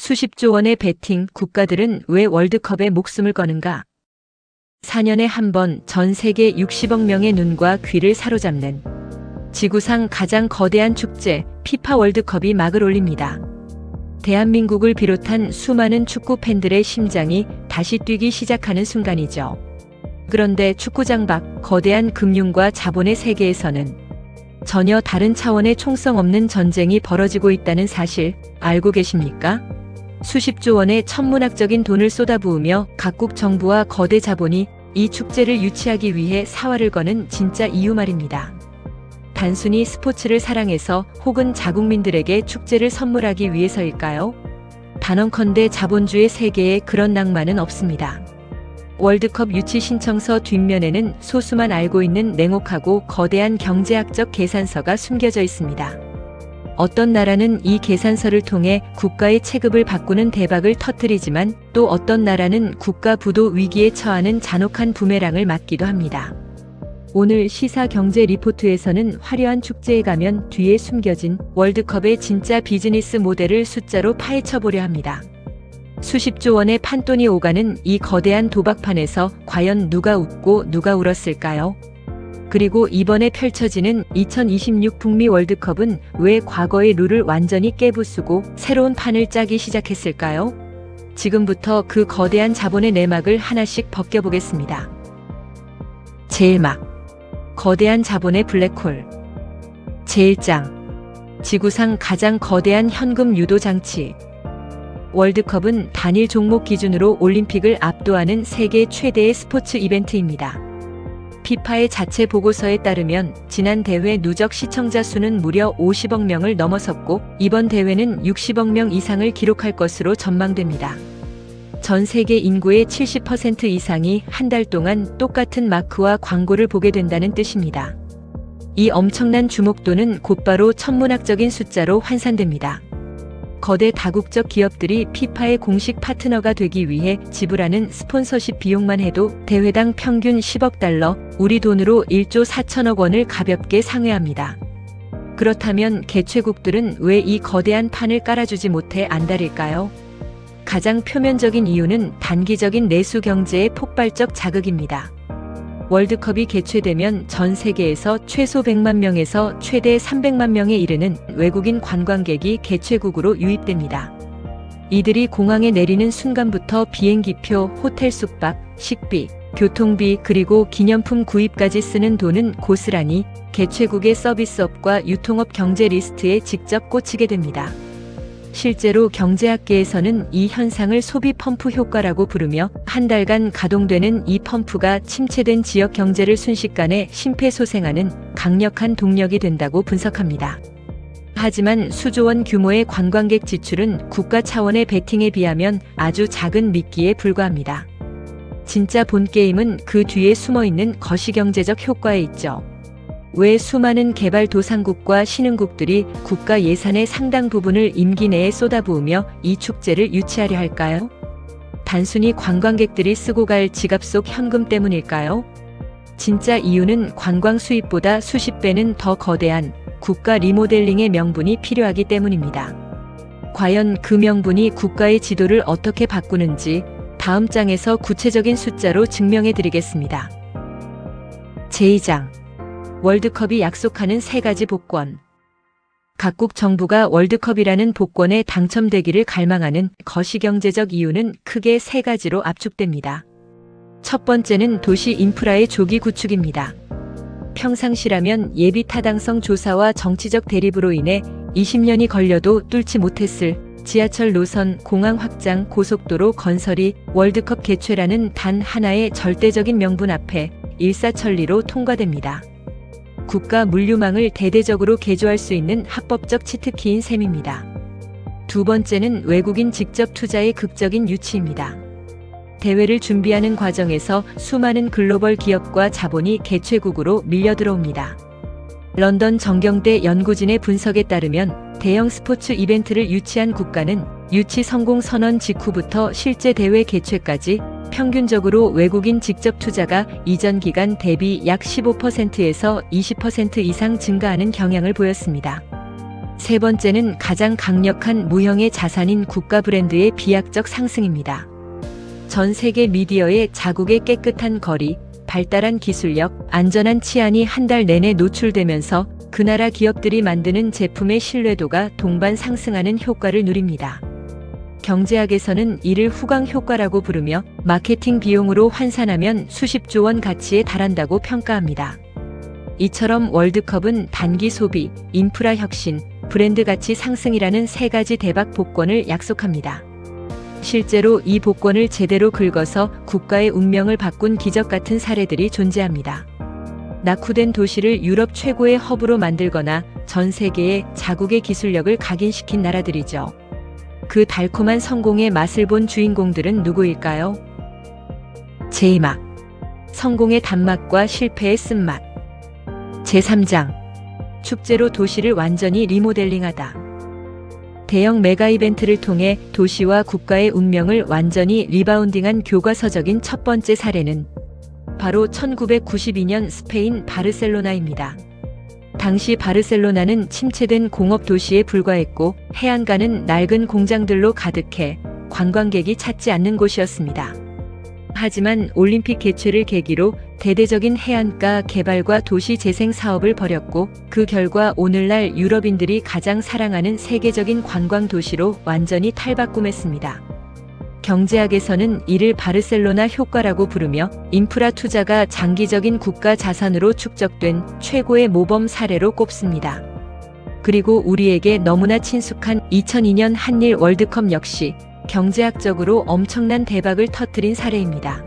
수십조 원의 베팅 국가들은 왜 월드컵에 목숨을 거는가? 4년에 한 번 전 세계 60억 명의 눈과 귀를 사로잡는 지구상 가장 거대한 축제 피파 월드컵이 막을 올립니다. 대한민국을 비롯한 수많은 축구 팬들의 심장이 다시 뛰기 시작하는 순간이죠. 그런데 축구장 밖 거대한 금융과 자본의 세계에서는 전혀 다른 차원의 총성 없는 전쟁이 벌어지고 있다는 사실 알고 계십니까? 수십조 원의 천문학적인 돈을 쏟아부으며 각국 정부와 거대 자본이 이 축제를 유치하기 위해 사활을 거는 진짜 이유 말입니다. 단순히 스포츠를 사랑해서 혹은 자국민들에게 축제를 선물하기 위해서일까요? 단언컨대 자본주의 세계에 그런 낭만은 없습니다. 월드컵 유치 신청서 뒷면에는 소수만 알고 있는 냉혹하고 거대한 경제학적 계산서가 숨겨져 있습니다. 어떤 나라는 이 계산서를 통해 국가의 체급을 바꾸는 대박을 터뜨리지만 또 어떤 나라는 국가 부도 위기에 처하는 잔혹한 부메랑을 맞기도 합니다. 오늘 시사 경제 리포트에서는 화려한 축제에 가면 뒤에 숨겨진 월드컵의 진짜 비즈니스 모델을 숫자로 파헤쳐 보려 합니다. 수십조 원의 판돈이 오가는 이 거대한 도박판에서 과연 누가 웃고 누가 울었을까요? 그리고 이번에 펼쳐지는 2026 북미 월드컵은 왜 과거의 룰을 완전히 깨부수고 새로운 판을 짜기 시작했을까요? 지금부터 그 거대한 자본의 내막을 하나씩 벗겨보겠습니다. 제1막 거대한 자본의 블랙홀. 제1장 지구상 가장 거대한 현금 유도 장치. 월드컵은 단일 종목 기준으로 올림픽을 압도하는 세계 최대의 스포츠 이벤트입니다. 피파의 자체 보고서에 따르면 지난 대회 누적 시청자 수는 무려 50억 명을 넘어섰고 이번 대회는 60억 명 이상을 기록할 것으로 전망됩니다. 전 세계 인구의 70% 이상이 한 달 동안 똑같은 마크와 광고를 보게 된다는 뜻입니다. 이 엄청난 주목도는 곧바로 천문학적인 숫자로 환산됩니다. 거대 다국적 기업들이 피파의 공식 파트너가 되기 위해 지불하는 스폰서십 비용만 해도 대회당 평균 10억 달러, 우리 돈으로 1조 4천억 원을 가볍게 상회합니다. 그렇다면 개최국들은 왜 이 거대한 판을 깔아주지 못해 안달일까요? 가장 표면적인 이유는 단기적인 내수 경제의 폭발적 자극입니다. 월드컵이 개최되면 전 세계에서 최소 100만 명에서 최대 300만 명에 이르는 외국인 관광객이 개최국으로 유입됩니다. 이들이 공항에 내리는 순간부터 비행기표, 호텔 숙박, 식비, 교통비 그리고 기념품 구입까지 쓰는 돈은 고스란히 개최국의 서비스업과 유통업 경제 리스트에 직접 꽂히게 됩니다. 실제로 경제학계에서는 이 현상을 소비 펌프 효과라고 부르며 한 달간 가동되는 이 펌프가 침체된 지역 경제를 순식간에 심폐소생하는 강력한 동력이 된다고 분석합니다. 하지만 수조 원 규모의 관광객 지출은 국가 차원의 베팅에 비하면 아주 작은 미끼에 불과합니다. 진짜 본 게임은 그 뒤에 숨어있는 거시경제적 효과에 있죠. 왜 수많은 개발도상국과 신흥국들이 국가 예산의 상당 부분을 임기 내에 쏟아부으며 이 축제를 유치하려 할까요? 단순히 관광객들이 쓰고 갈 지갑 속 현금 때문일까요? 진짜 이유는 관광 수입보다 수십 배는 더 거대한 국가 리모델링의 명분이 필요하기 때문입니다. 과연 그 명분이 국가의 지도를 어떻게 바꾸는지 다음 장에서 구체적인 숫자로 증명해 드리겠습니다. 제2장 월드컵이 약속하는 3가지 복권. 각국 정부가 월드컵이라는 복권에 당첨되기를 갈망하는 거시경제적 이유는 크게 3가지로 압축됩니다. 첫 번째는 도시 인프라의 조기 구축입니다. 평상시라면 예비 타당성 조사와 정치적 대립으로 인해 20년이 걸려도 뚫지 못했을 지하철 노선, 공항 확장, 고속도로 건설이 월드컵 개최라는 단 하나의 절대적인 명분 앞에 일사천리로 통과됩니다. 국가 물류망을 대대적으로 개조할 수 있는 합법적 치트키인 셈입니다. 두 번째는 외국인 직접 투자의 극적인 유치입니다. 대회를 준비하는 과정에서 수많은 글로벌 기업과 자본이 개최국으로 밀려 들어옵니다. 런던 정경대 연구진의 분석에 따르면 대형 스포츠 이벤트를 유치한 국가는 유치 성공 선언 직후부터 실제 대회 개최까지 평균적으로 외국인 직접 투자가 이전 기간 대비 약 15%에서 20% 이상 증가하는 경향을 보였습니다. 세 번째는 가장 강력한 무형의 자산인 국가 브랜드의 비약적 상승입니다. 전 세계 미디어에 자국의 깨끗한 거리, 발달한 기술력, 안전한 치안이 한 달 내내 노출되면서 그 나라 기업들이 만드는 제품의 신뢰도가 동반 상승하는 효과를 누립니다. 경제학에서는 이를 후광 효과라고 부르며 마케팅 비용으로 환산하면 수십조 원 가치에 달한다고 평가합니다. 이처럼 월드컵은 단기 소비, 인프라 혁신, 브랜드 가치 상승이라는 세 가지 대박 복권을 약속합니다. 실제로 이 복권을 제대로 긁어서 국가의 운명을 바꾼 기적 같은 사례들이 존재합니다. 낙후된 도시를 유럽 최고의 허브로 만들거나 전 세계에 자국의 기술력을 각인시킨 나라들이죠. 그 달콤한 성공의 맛을 본 주인공들은 누구일까요? 제2막 성공의 단맛과 실패의 쓴맛. 제3장 축제로 도시를 완전히 리모델링하다. 대형 메가 이벤트를 통해 도시와 국가의 운명을 완전히 리바운딩한 교과서적인 첫 번째 사례는 바로 1992년 스페인 바르셀로나입니다. 당시 바르셀로나는 침체된 공업 도시에 불과했고 해안가는 낡은 공장들로 가득해 관광객이 찾지 않는 곳이었습니다. 하지만 올림픽 개최를 계기로 대대적인 해안가 개발과 도시 재생 사업을 벌였고 그 결과 오늘날 유럽인들이 가장 사랑하는 세계적인 관광 도시로 완전히 탈바꿈했습니다. 경제학에서는 이를 바르셀로나 효과라고 부르며 인프라 투자가 장기적인 국가 자산으로 축적된 최고의 모범 사례로 꼽습니다. 그리고 우리에게 너무나 친숙한 2002년 한일 월드컵 역시 경제학적으로 엄청난 대박을 터뜨린 사례입니다.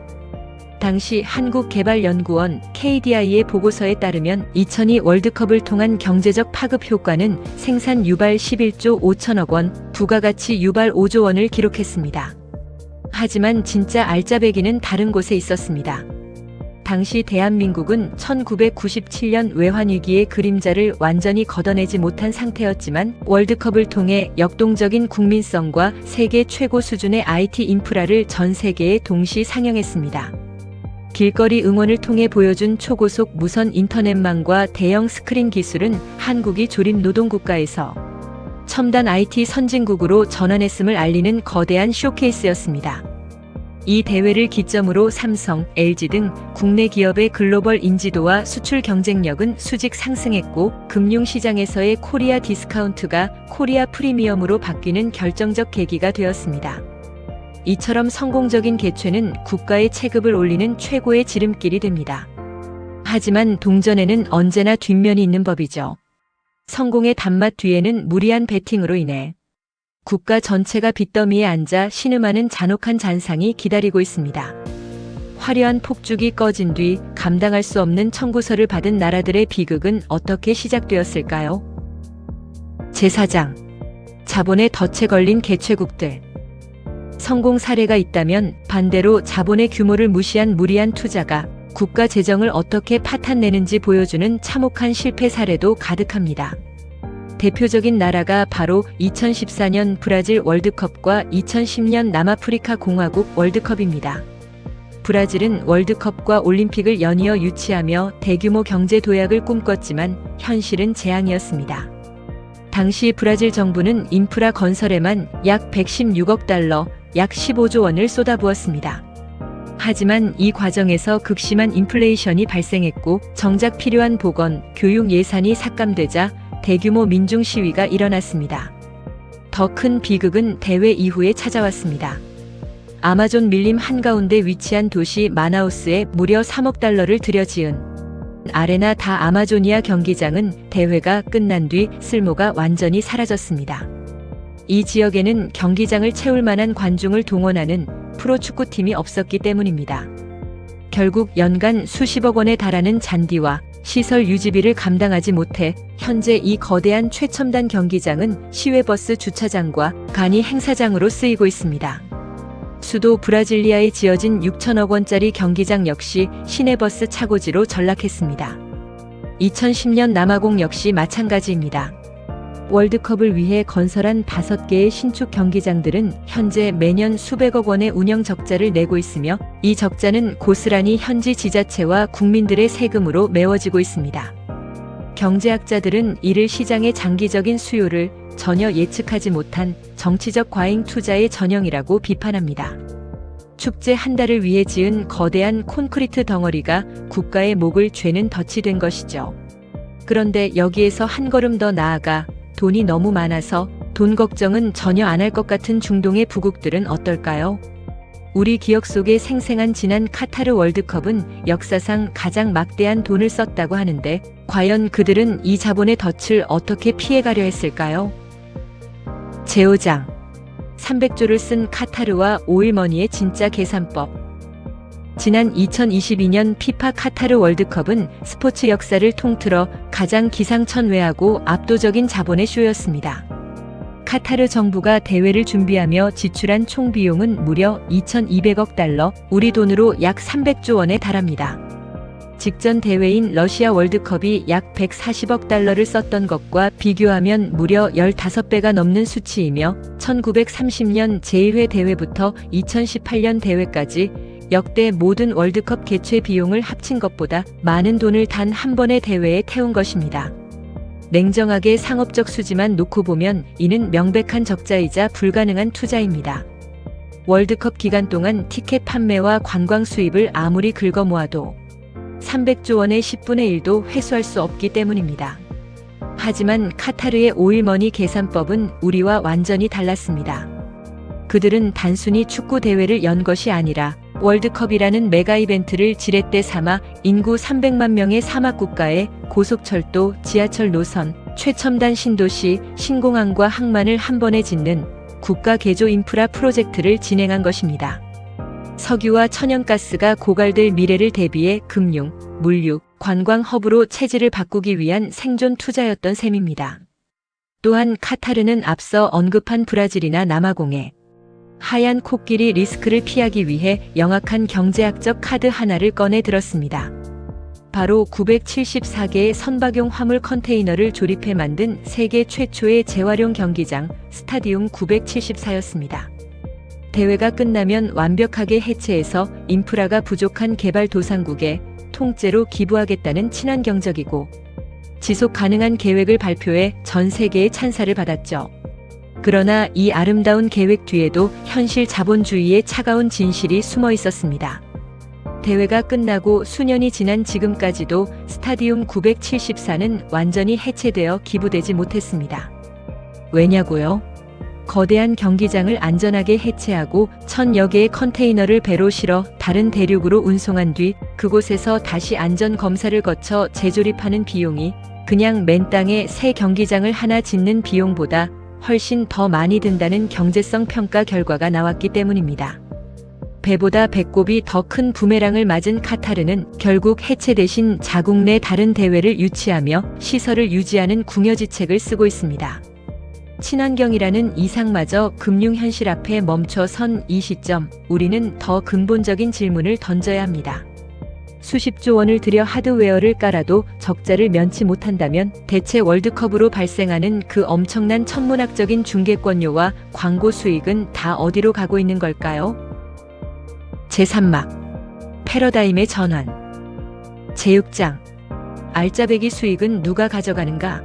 당시 한국개발연구원 KDI의 보고서에 따르면 2002 월드컵을 통한 경제적 파급 효과는 생산 유발 11조 5천억 원, 부가가치 유발 5조 원을 기록했습니다. 하지만 진짜 알짜배기는 다른 곳에 있었습니다. 당시 대한민국은 1997년 외환위기의 그림자를 완전히 걷어내지 못한 상태였지만 월드컵을 통해 역동적인 국민성과 세계 최고 수준의 IT 인프라를 전 세계에 동시 상영했습니다. 길거리 응원을 통해 보여준 초고속 무선 인터넷망과 대형 스크린 기술은 한국이 조립 노동국가에서 첨단 IT 선진국으로 전환했음을 알리는 거대한 쇼케이스였습니다. 이 대회를 기점으로 삼성, LG 등 국내 기업의 글로벌 인지도와 수출 경쟁력은 수직 상승했고 금융시장에서의 코리아 디스카운트가 코리아 프리미엄으로 바뀌는 결정적 계기가 되었습니다. 이처럼 성공적인 개최는 국가의 체급을 올리는 최고의 지름길이 됩니다. 하지만 동전에는 언제나 뒷면이 있는 법이죠. 성공의 단맛 뒤에는 무리한 베팅으로 인해 국가 전체가 빚더미에 앉아 신음하는 잔혹한 잔상이 기다리고 있습니다. 화려한 폭죽이 꺼진 뒤 감당할 수 없는 청구서를 받은 나라들의 비극은 어떻게 시작되었을까요? 제4장 자본의 덫에 걸린 개최국들. 성공 사례가 있다면 반대로 자본의 규모를 무시한 무리한 투자가 국가 재정을 어떻게 파탄내는지 보여주는 참혹한 실패 사례도 가득합니다. 대표적인 나라가 바로 2014년 브라질 월드컵과 2010년 남아프리카 공화국 월드컵입니다. 브라질은 월드컵과 올림픽을 연이어 유치하며 대규모 경제 도약을 꿈꿨지만 현실은 재앙이었습니다. 당시 브라질 정부는 인프라 건설에만 약 116억 달러, 약 15조 원을 쏟아부었습니다. 하지만 이 과정에서 극심한 인플레이션이 발생했고 정작 필요한 보건, 교육 예산이 삭감되자 대규모 민중 시위가 일어났습니다. 더 큰 비극은 대회 이후에 찾아왔습니다. 아마존 밀림 한가운데 위치한 도시 마나우스에 무려 3억 달러를 들여 지은 아레나 다 아마조니아 경기장은 대회가 끝난 뒤 쓸모가 완전히 사라졌습니다. 이 지역에는 경기장을 채울 만한 관중을 동원하는 프로축구팀이 없었기 때문입니다. 결국 연간 수십억 원에 달하는 잔디와 시설 유지비를 감당하지 못해 현재 이 거대한 최첨단 경기장은 시외버스 주차장과 간이 행사장으로 쓰이고 있습니다. 수도 브라질리아에 지어진 6천억 원짜리 경기장 역시 시내버스 차고지로 전락했습니다. 2010년 남아공 역시 마찬가지입니다. 월드컵을 위해 건설한 5개의 신축 경기장들은 현재 매년 수백억 원의 운영 적자를 내고 있으며 이 적자는 고스란히 현지 지자체와 국민들의 세금으로 메워지고 있습니다. 경제학자들은 이를 시장의 장기적인 수요를 전혀 예측하지 못한 정치적 과잉 투자의 전형이라고 비판합니다. 축제 한 달을 위해 지은 거대한 콘크리트 덩어리가 국가의 목을 죄는 덫이 된 것이죠. 그런데 여기에서 한 걸음 더 나아가 돈이 너무 많아서 돈 걱정은 전혀 안 할 것 같은 중동의 부국들은 어떨까요? 우리 기억 속에 생생한 지난 카타르 월드컵은 역사상 가장 막대한 돈을 썼다고 하는데 과연 그들은 이 자본의 덫을 어떻게 피해가려 했을까요? 제5장 300조를 쓴 카타르와 오일머니의 진짜 계산법. 지난 2022년 피파 카타르 월드컵은 스포츠 역사를 통틀어 가장 기상천외하고 압도적인 자본의 쇼였습니다. 카타르 정부가 대회를 준비하며 지출한 총 비용은 무려 2,200억 달러, 우리 돈으로 약 300조 원에 달합니다. 직전 대회인 러시아 월드컵이 약 140억 달러를 썼던 것과 비교하면 무려 15배가 넘는 수치이며 1930년 제1회 대회부터 2018년 대회까지 역대 모든 월드컵 개최 비용을 합친 것보다 많은 돈을 단 한 번의 대회에 태운 것입니다. 냉정하게 상업적 수지만 놓고 보면 이는 명백한 적자이자 불가능한 투자입니다. 월드컵 기간 동안 티켓 판매와 관광 수입을 아무리 긁어 모아도 300조 원의 10분의 1도 회수할 수 없기 때문입니다. 하지만 카타르의 오일머니 계산법은 우리와 완전히 달랐습니다. 그들은 단순히 축구 대회를 연 것이 아니라 월드컵이라는 메가 이벤트를 지렛대 삼아 인구 300만 명의 사막 국가에 고속철도, 지하철 노선, 최첨단 신도시, 신공항과 항만을 한 번에 짓는 국가 개조 인프라 프로젝트를 진행한 것입니다. 석유와 천연가스가 고갈될 미래를 대비해 금융, 물류, 관광 허브로 체질을 바꾸기 위한 생존 투자였던 셈입니다. 또한 카타르는 앞서 언급한 브라질이나 남아공에 하얀 코끼리 리스크를 피하기 위해 영악한 경제학적 카드 하나를 꺼내 들었습니다. 바로 974개의 선박용 화물 컨테이너를 조립해 만든 세계 최초의 재활용 경기장 스타디움 974였습니다. 대회가 끝나면 완벽하게 해체해서 인프라가 부족한 개발도상국에 통째로 기부하겠다는 친환경적이고 지속 가능한 계획을 발표해 전 세계의 찬사를 받았죠. 그러나 이 아름다운 계획 뒤에도 현실 자본주의의 차가운 진실이 숨어 있었습니다. 대회가 끝나고 수년이 지난 지금까지도 스타디움 974는 완전히 해체되어 기부되지 못했습니다. 왜냐고요? 거대한 경기장을 안전하게 해체하고 1,000여 개의 컨테이너를 배로 실어 다른 대륙으로 운송한 뒤 그곳에서 다시 안전 검사를 거쳐 재조립하는 비용이 그냥 맨 땅에 새 경기장을 하나 짓는 비용보다 훨씬 더 많이 든다는 경제성 평가 결과가 나왔기 때문입니다. 배보다 배꼽이 더 큰 부메랑을 맞은 카타르는 결국 해체 대신 자국 내 다른 대회를 유치하며 시설을 유지하는 궁여지책을 쓰고 있습니다. 친환경이라는 이상마저 금융 현실 앞에 멈춰선 이 시점, 우리는 더 근본적인 질문을 던져야 합니다. 수십조 원을 들여 하드웨어를 깔아도 적자를 면치 못한다면 대체 월드컵으로 발생하는 그 엄청난 천문학적인 중계권료와 광고 수익은 다 어디로 가고 있는 걸까요? 제3막 패러다임의 전환. 제6장 알짜배기 수익은 누가 가져가는가?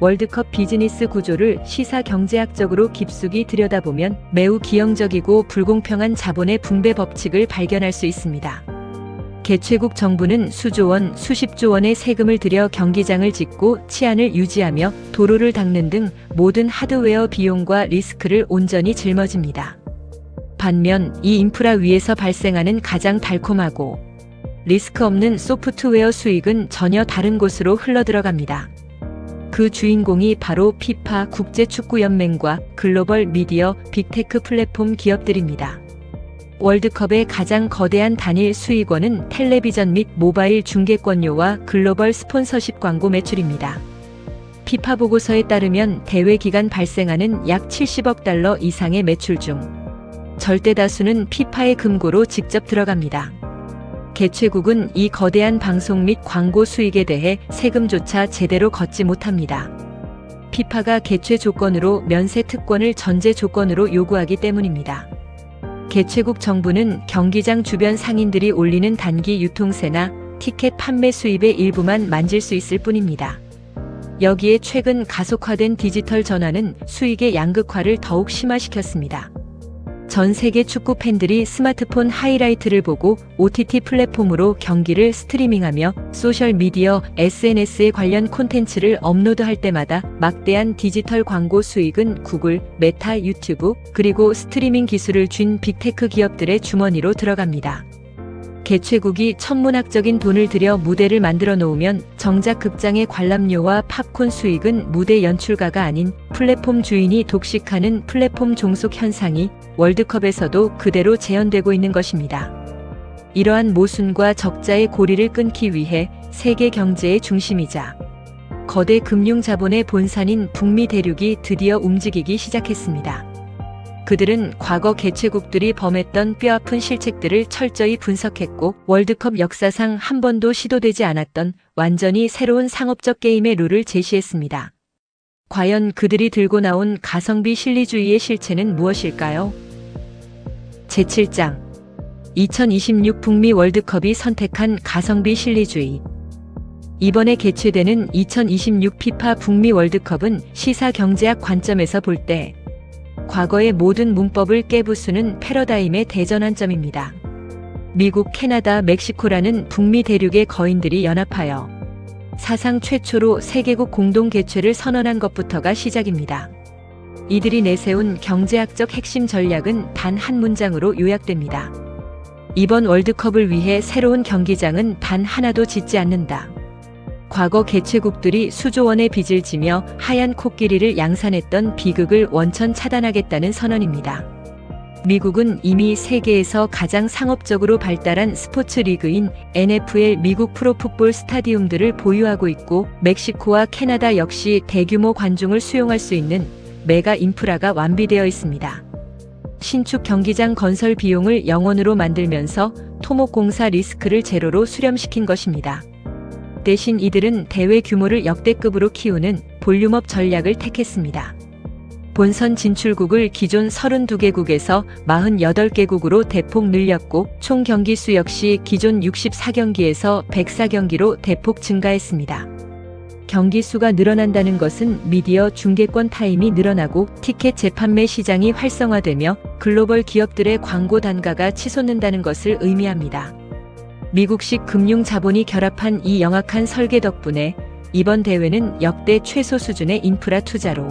월드컵 비즈니스 구조를 시사 경제학적으로 깊숙이 들여다보면 매우 기형적이고 불공평한 자본의 분배 법칙을 발견할 수 있습니다. 개최국 정부는 수조 원, 수십조 원의 세금을 들여 경기장을 짓고 치안을 유지하며 도로를 닦는 등 모든 하드웨어 비용과 리스크를 온전히 짊어집니다. 반면 이 인프라 위에서 발생하는 가장 달콤하고 리스크 없는 소프트웨어 수익은 전혀 다른 곳으로 흘러들어갑니다. 그 주인공이 바로 피파 국제축구연맹과 글로벌 미디어 빅테크 플랫폼 기업들입니다. 월드컵의 가장 거대한 단일 수익원은 텔레비전 및 모바일 중계권료와 글로벌 스폰서십 광고 매출입니다. 피파 보고서에 따르면 대회 기간 발생하는 약 70억 달러 이상의 매출 중 절대 다수는 피파의 금고로 직접 들어갑니다. 개최국은 이 거대한 방송 및 광고 수익에 대해 세금조차 제대로 걷지 못합니다. 피파가 개최 조건으로 면세 특권을 전제 조건으로 요구하기 때문입니다. 개최국 정부는 경기장 주변 상인들이 올리는 단기 유통세나 티켓 판매 수입의 일부만 만질 수 있을 뿐입니다. 여기에 최근 가속화된 디지털 전환은 수익의 양극화를 더욱 심화시켰습니다. 전 세계 축구 팬들이 스마트폰 하이라이트를 보고 OTT 플랫폼으로 경기를 스트리밍하며 소셜미디어, SNS에 관련 콘텐츠를 업로드할 때마다 막대한 디지털 광고 수익은 구글, 메타, 유튜브, 그리고 스트리밍 기술을 쥔 빅테크 기업들의 주머니로 들어갑니다. 개최국이 천문학적인 돈을 들여 무대를 만들어 놓으면 정작 극장의 관람료와 팝콘 수익은 무대 연출가가 아닌 플랫폼 주인이 독식하는 플랫폼 종속 현상이 월드컵에서도 그대로 재현되고 있는 것입니다. 이러한 모순과 적자의 고리를 끊기 위해 세계 경제의 중심이자 거대 금융 자본의 본산인 북미 대륙이 드디어 움직이기 시작했습니다. 그들은 과거 개최국들이 범했던 뼈아픈 실책들을 철저히 분석했고 월드컵 역사상 한 번도 시도되지 않았던 완전히 새로운 상업적 게임의 룰을 제시했습니다. 과연 그들이 들고 나온 가성비 실리주의의 실체는 무엇일까요? 제7장 2026 북미 월드컵이 선택한 가성비 실리주의. 이번에 개최되는 2026 피파 북미 월드컵은 시사 경제학 관점에서 볼 때 과거의 모든 문법을 깨부수는 패러다임의 대전환점입니다. 미국, 캐나다, 멕시코라는 북미 대륙의 거인들이 연합하여 사상 최초로 세계국 공동 개최를 선언한 것부터가 시작입니다. 이들이 내세운 경제학적 핵심 전략은 단 한 문장으로 요약됩니다. 이번 월드컵을 위해 새로운 경기장은 단 하나도 짓지 않는다. 과거 개최국들이 수조 원의 빚을 지며 하얀 코끼리를 양산했던 비극을 원천 차단하겠다는 선언입니다. 미국은 이미 세계에서 가장 상업적으로 발달한 스포츠 리그인 NFL 미국 프로풋볼 스타디움들을 보유하고 있고 멕시코와 캐나다 역시 대규모 관중을 수용할 수 있는 메가 인프라가 완비되어 있습니다. 신축 경기장 건설 비용을 0원으로 만들면서 토목공사 리스크를 제로로 수렴시킨 것입니다. 대신 이들은 대회 규모를 역대급으로 키우는 볼륨업 전략을 택했습니다. 본선 진출국을 기존 32개국에서 48개국으로 대폭 늘렸고 총 경기수 역시 기존 64경기에서 104경기로 대폭 증가했습니다. 경기수가 늘어난다는 것은 미디어 중계권 타임이 늘어나고 티켓 재판매 시장이 활성화되며 글로벌 기업들의 광고 단가가 치솟는다는 것을 의미합니다. 미국식 금융 자본이 결합한 이 영악한 설계 덕분에 이번 대회는 역대 최소 수준의 인프라 투자로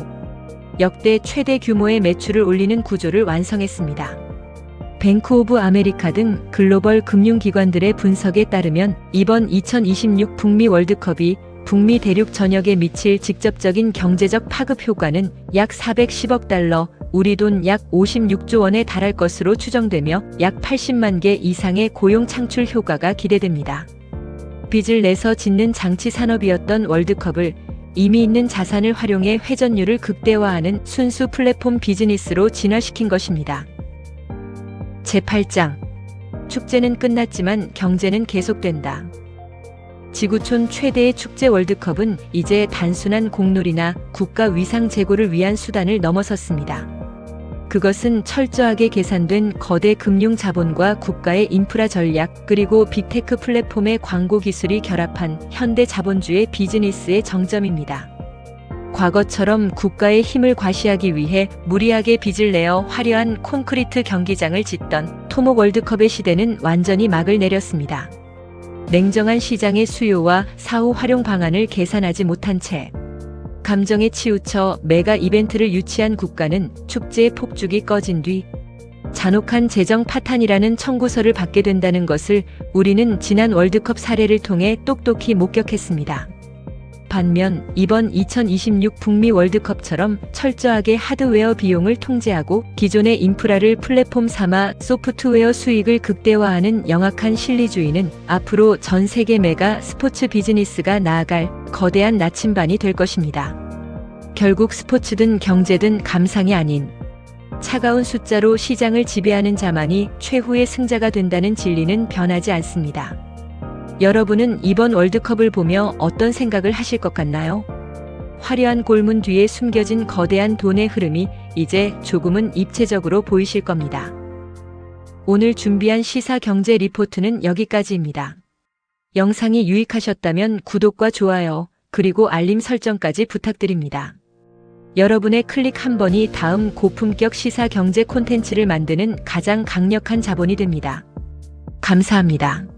역대 최대 규모의 매출을 올리는 구조를 완성했습니다. 뱅크 오브 아메리카 등 글로벌 금융기관들의 분석에 따르면 이번 2026 북미 월드컵이 북미 대륙 전역에 미칠 직접적인 경제적 파급 효과는 약 410억 달러, 우리 돈 약 56조 원에 달할 것으로 추정되며 약 80만 개 이상의 고용 창출 효과가 기대됩니다. 빚을 내서 짓는 장치 산업이었던 월드컵을 이미 있는 자산을 활용해 회전율을 극대화하는 순수 플랫폼 비즈니스로 진화시킨 것입니다. 제8장 축제는 끝났지만 경제는 계속된다. 지구촌 최대의 축제 월드컵은 이제 단순한 공놀이나 국가 위상 제고를 위한 수단을 넘어섰습니다. 그것은 철저하게 계산된 거대 금융 자본과 국가의 인프라 전략 그리고 빅테크 플랫폼의 광고 기술이 결합한 현대 자본주의 비즈니스의 정점입니다. 과거처럼 국가의 힘을 과시하기 위해 무리하게 빚을 내어 화려한 콘크리트 경기장을 짓던 토목 월드컵의 시대는 완전히 막을 내렸습니다. 냉정한 시장의 수요와 사후 활용 방안을 계산하지 못한 채 감정에 치우쳐 메가 이벤트를 유치한 국가는 축제의 폭죽이 꺼진 뒤 잔혹한 재정 파탄이라는 청구서를 받게 된다는 것을 우리는 지난 월드컵 사례를 통해 똑똑히 목격했습니다. 반면 이번 2026 북미 월드컵처럼 철저하게 하드웨어 비용을 통제하고 기존의 인프라를 플랫폼 삼아 소프트웨어 수익을 극대화하는 영악한 실리주의는 앞으로 전 세계 메가 스포츠 비즈니스가 나아갈 거대한 나침반이 될 것입니다. 결국 스포츠든 경제든 감상이 아닌 차가운 숫자로 시장을 지배하는 자만이 최후의 승자가 된다는 진리는 변하지 않습니다. 여러분은 이번 월드컵을 보며 어떤 생각을 하실 것 같나요? 화려한 골문 뒤에 숨겨진 거대한 돈의 흐름이 이제 조금은 입체적으로 보이실 겁니다. 오늘 준비한 시사 경제 리포트는 여기까지입니다. 영상이 유익하셨다면 구독과 좋아요, 그리고 알림 설정까지 부탁드립니다. 여러분의 클릭 한 번이 다음 고품격 시사 경제 콘텐츠를 만드는 가장 강력한 자본이 됩니다. 감사합니다.